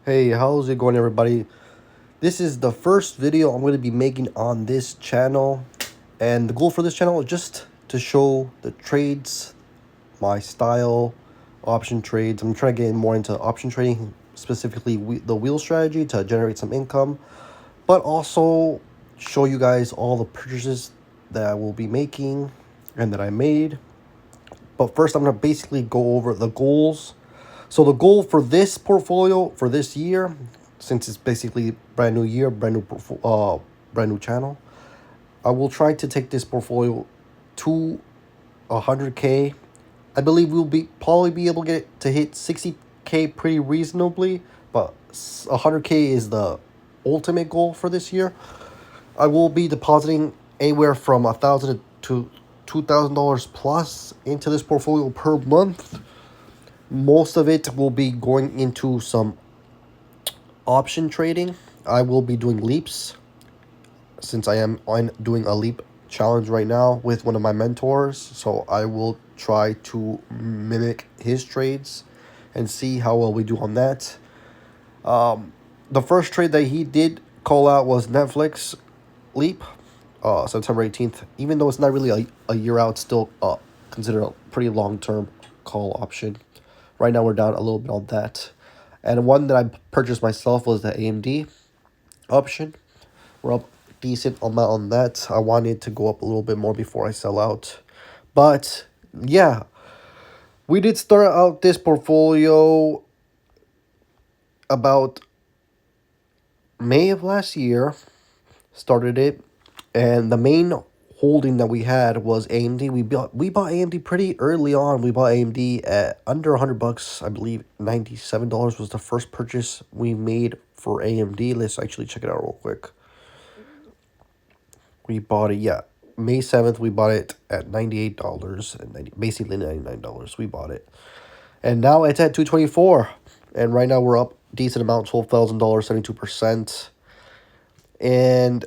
Hey, how's it going, everybody? This is the first video I'm going to be making on this channel, and the goal for this channel is just to show the trades, my style, option trades. I'm trying to get more into option trading, specifically the wheel strategy to generate some income, but also show you guys all the purchases that I will be making and that I made. But first, I'm going to basically go over the goals. So the goal for this portfolio for this year, since it's basically brand new year, brand new channel, I will try to take this portfolio to 100K. I believe we'll probably be able to get to hit 60K pretty reasonably, but 100K is the ultimate goal for this year. I will be depositing anywhere from $1,000 to $2,000 plus into this portfolio per month. Most of it will be going into some option trading. I will be doing leaps since I am doing a leap challenge right now with one of my mentors. So I will try to mimic his trades and see how well we do on that. The first trade that he did call out was Netflix leap, September 18th. Even though it's not really a year out, still considered a pretty long-term call option. Right now we're down a little bit on that. And one that I purchased myself was the AMD option. We're up decent amount on that. I wanted to go up a little bit more before I sell out. But yeah, we did start out this portfolio about May of last year. Started it, and the main holding that we had was AMD. We bought AMD pretty early on. We bought AMD at under $100. I believe $97 was the first purchase we made for AMD. Let's actually check it out real quick. We bought it, yeah, May 7th. We bought it at $98 and basically $99. We bought it, and now it's at $224. And right now we're up decent amount, $12,000, 72%. And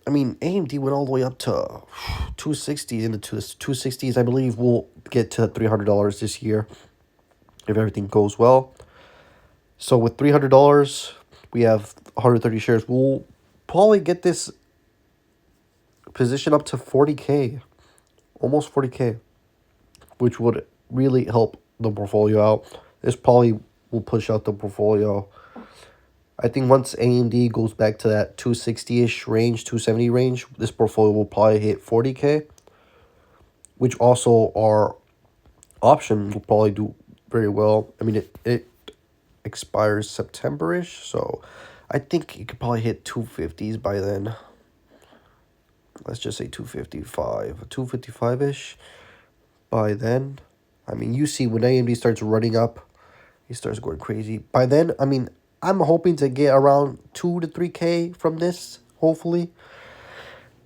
I mean, AMD went all the way up to 260s into 260s. I believe we'll get to $300 this year if everything goes well. So with $300, we have 130 shares. We'll probably get this position up to 40K, almost 40K, which would really help the portfolio out. This probably will push out the portfolio. I think once AMD goes back to that 260-ish range, 270 range, this portfolio will probably hit 40K, which also our option will probably do very well. I mean, it expires September-ish, so I think you could probably hit 250s by then. Let's just say 255-ish by then. I mean, you see when AMD starts running up, he starts going crazy. By then, I mean, I'm hoping to get around 2 to 3K from this, hopefully.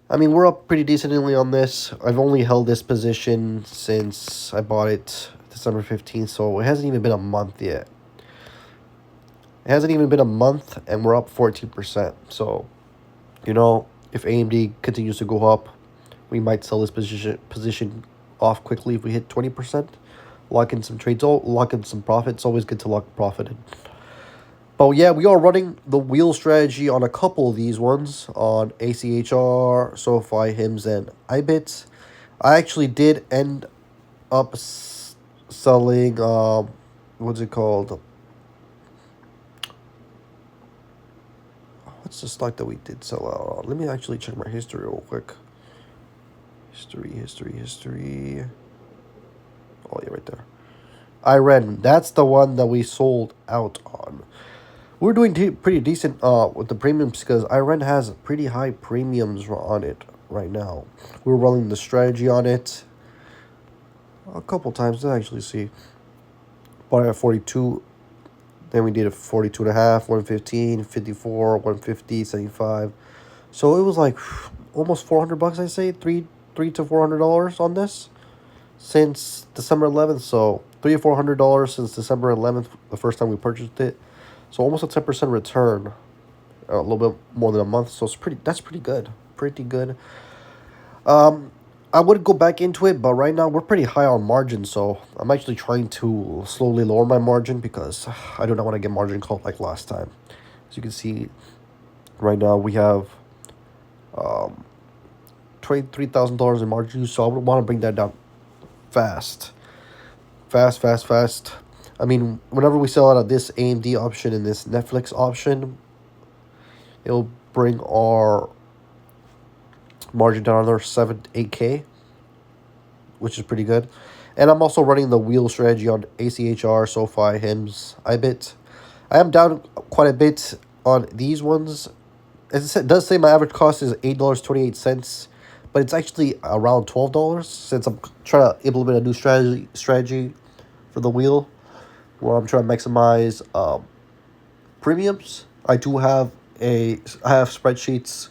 I mean, we're up pretty decently on this. I've only held this position since I bought it December 15th, so it hasn't even been a month yet. It hasn't even been a month, and we're up 14%. So, you know, if AMD continues to go up, we might sell this position off quickly if we hit 20%. Lock in some trades, lock in some profit. It's always good to lock profit in. But yeah, we are running the wheel strategy on a couple of these ones on ACHR, SoFi, HIMS, and IBIT. I actually did end up selling, what's it called? What's the stock that we did sell out on? Let me actually check my history real quick. History. Oh, yeah, right there. IREN, that's the one that we sold out on. We're doing pretty decent with the premiums because IREN has pretty high premiums on it right now. We're running the strategy on it a couple times. Let's actually see. Bought it at 42. Then we did a 42.5, 115, 54, 150, 75. So it was like almost $400, I say, $300 to $400 on this since December 11th. So $300 to $400 since December 11th, the first time we purchased it. So almost a 10% return, a little bit more than a month. So that's pretty good, pretty good. I would go back into it, but right now we're pretty high on margin, so I'm actually trying to slowly lower my margin because I do not want to get margin called like last time. As you can see, right now we have $23,000 in margin, so I would want to bring that down fast, fast. I mean, whenever we sell out of this AMD option and this Netflix option, it'll bring our margin down another 8K, which is pretty good. And I'm also running the wheel strategy on ACHR, SoFi, HIMS, IBIT. I am down quite a bit on these ones. As it does say my average cost is $8.28, but it's actually around $12 since I'm trying to implement a new strategy for the wheel where I'm trying to maximize premiums. I have spreadsheets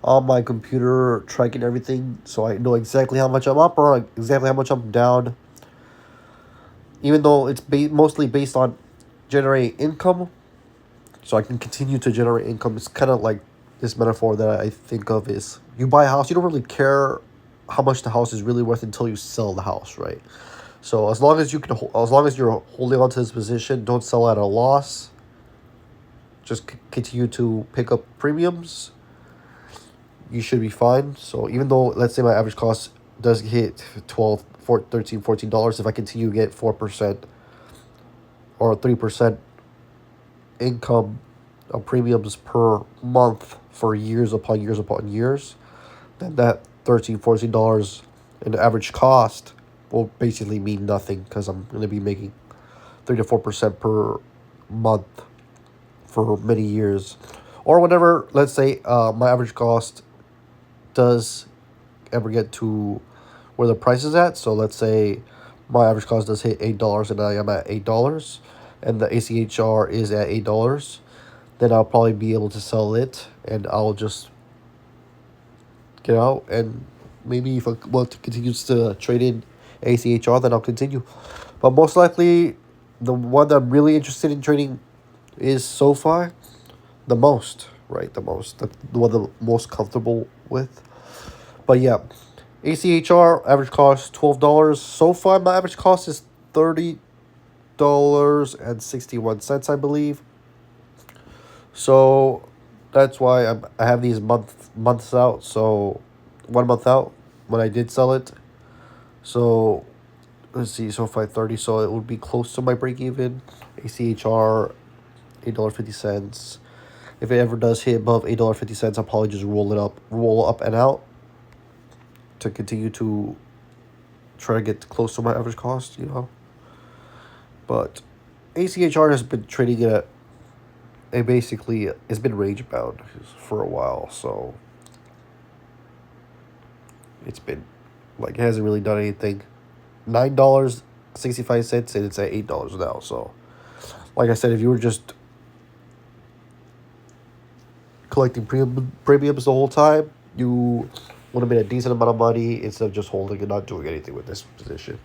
on my computer tracking everything, so I know exactly how much I'm up or exactly how much I'm down. Even though it's mostly based on generating income, so I can continue to generate income. It's kind of like this metaphor that I think of is you buy a house, you don't really care how much the house is really worth until you sell the house, right? So as long as as long as you're holding on to this position, don't sell at a loss. Just continue to pick up premiums. You should be fine. So even though, let's say my average cost does hit $14, if I continue to get 4% or 3% income of premiums per month for years upon years upon years, then that $13-14 in average cost will basically mean nothing because I'm going to be making 3 to 4% per month for many years. Or whenever, let's say, my average cost does ever get to where the price is at. So let's say my average cost does hit $8 and I am at $8 and the ACHR is at $8, then I'll probably be able to sell it and I'll just get out. And maybe if I want to continue to trade in ACHR, then I'll continue. But most likely, the one that I'm really interested in trading is SoFi, the most, right? The one I'm most comfortable with. But yeah, ACHR average cost $12. SoFi, my average cost is $30.61, I believe. So that's why I have these months out. So 1 month out when I did sell it. So let's see, SoFi 30. So it would be close to my break even. ACHR $8.50. If it ever does hit above $8.50, I'll probably just roll up and out to continue to try to get close to my average cost, you know. But ACHR has been trading at basically it's been range bound for a while, so it's been like it hasn't really done anything. $9.65 and it's at $8 now. So like I said, if you were just collecting premiums the whole time, you would have made a decent amount of money instead of just holding and not doing anything with this position.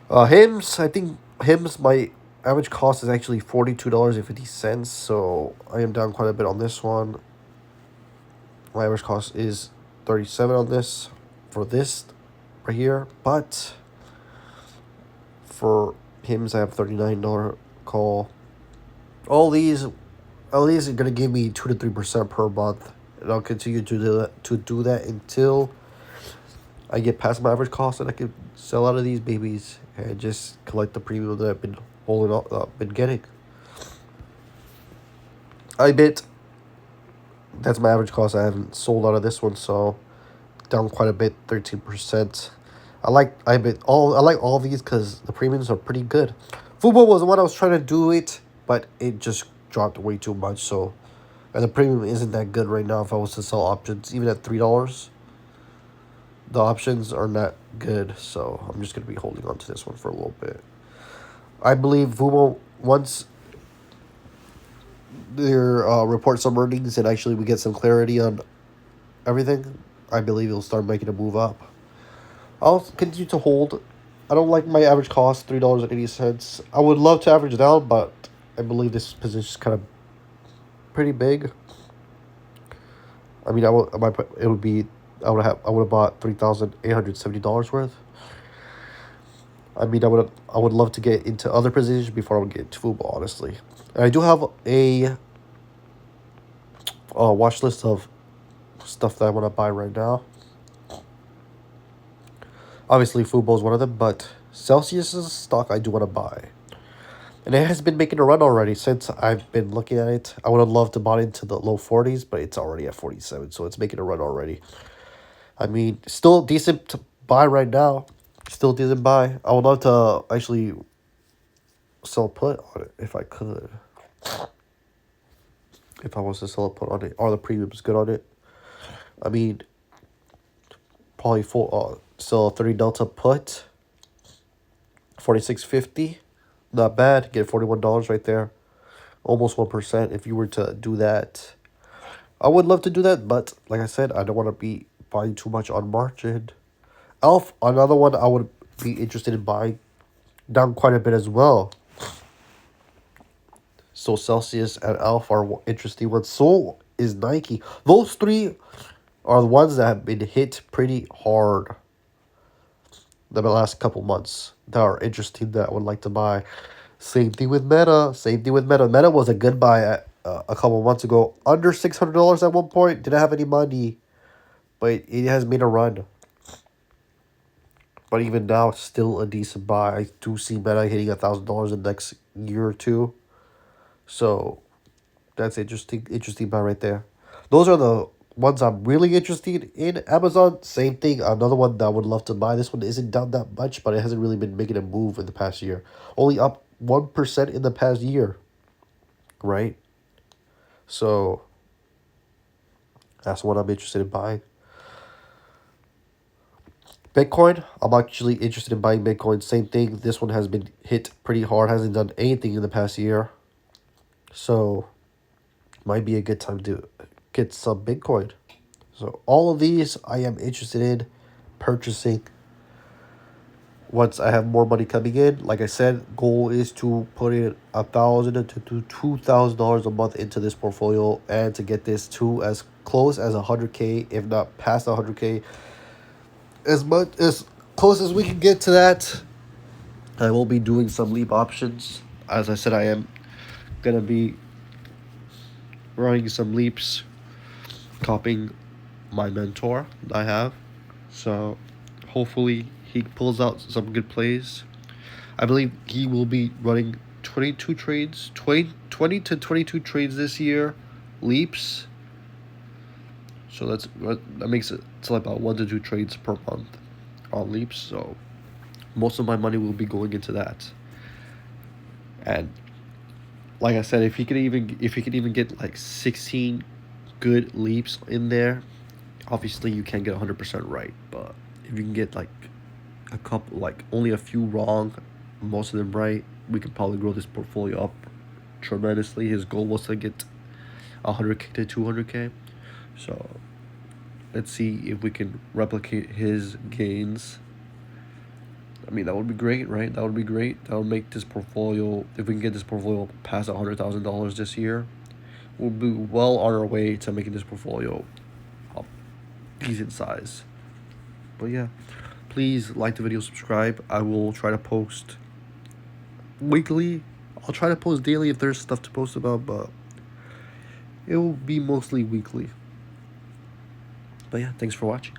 HIMS, I think HIMS, my average cost is actually $42.50, so I am down quite a bit on this one. My average cost is $37 on this for this right here, but for HIMS I have $39 call. All these at least are gonna give me 2 to 3% per month, and I'll continue to do that until I get past my average cost and I can sell out of these babies and just collect the premium that I've been holding up, been getting. IBIT, that's my average cost. I haven't sold out of this one, so down quite a bit, 13%. I like IBIT. I like all these because the premiums are pretty good. Fubo was the one I was trying to do it, but it just dropped way too much. So, and the premium isn't that good right now. If I was to sell options, even at $3, the options are not good. So I'm just gonna be holding on to this one for a little bit. I believe Fubo, once their report some earnings and actually we get some clarity on everything, I believe it'll start making a move up. I'll continue to hold. I don't like my average cost, $3.80. I would love to average down, but I believe this position is kind of pretty big. I mean, it would be I would have bought $3,870 worth. I mean, I would love to get into other positions before I would get into football, honestly. And I do have a watch list of stuff that I want to buy right now. Obviously, football is one of them, but Celsius's stock I do want to buy. And it has been making a run already since I've been looking at it. I would have loved to buy into the low 40s, but it's already at 47, so it's making a run already. I mean, still decent to buy right now. Still decent buy. I would love to actually sell put on it if I could. If I was to sell a put on it, or the premium is good on it. I mean, probably sell a 30 Delta put, 46.50. Not bad. Get $41 right there. Almost 1% if you were to do that. I would love to do that, but like I said, I don't want to be buying too much on margin. Elf, another one I would be interested in buying, down quite a bit as well. So Celsius and Elf are interesting ones. So is Nike. Those three are the ones that have been hit pretty hard the last couple months that are interesting that I would like to buy. Same thing with Meta. Same thing with Meta. Meta was a good buy a couple months ago. Under $600 at one point. Didn't have any money. But it has made a run. But even now, still a decent buy. I do see Meta hitting $1,000 in the next year or two. So that's interesting buy right there. Those are the ones I'm really interested in. Amazon, same thing. Another one that I would love to buy. This one isn't down that much, but it hasn't really been making a move in the past year. Only up 1% in the past year. Right? So that's what I'm interested in buying. Bitcoin, I'm actually interested in buying Bitcoin. Same thing. This one has been hit pretty hard. Hasn't done anything in the past year. So might be a good time to get some Bitcoin. So all of these I am interested in purchasing once I have more money coming in. Like I said, goal is to put in $1,000 to $2,000 a month into this portfolio and to get this to as close as 100K, if not past 100K. As much as close as we can get to that, I will be doing some leap options. As I said, I am gonna be running some leaps, copying my mentor that I have. So hopefully he pulls out some good plays. I believe he will be running 22 trades, 20 to 22 trades this year, leaps. So that makes it to like about 1 to 2 trades per month on leaps. So most of my money will be going into that. And like I said, if he could even get like 16 good leaps in there, obviously you can't get 100% right, but if you can get like a couple, like only a few wrong, most of them right, we could probably grow this portfolio up tremendously. His goal was to get 100K to 200K. So let's see if we can replicate his gains. I mean, that would be great, right? That would be great. That would make this portfolio, if we can get this portfolio past $100,000 this year, we'll be well on our way to making this portfolio a decent size. But yeah, please like the video, subscribe. I will try to post weekly. I'll try to post daily if there's stuff to post about, but it will be mostly weekly. But yeah, thanks for watching.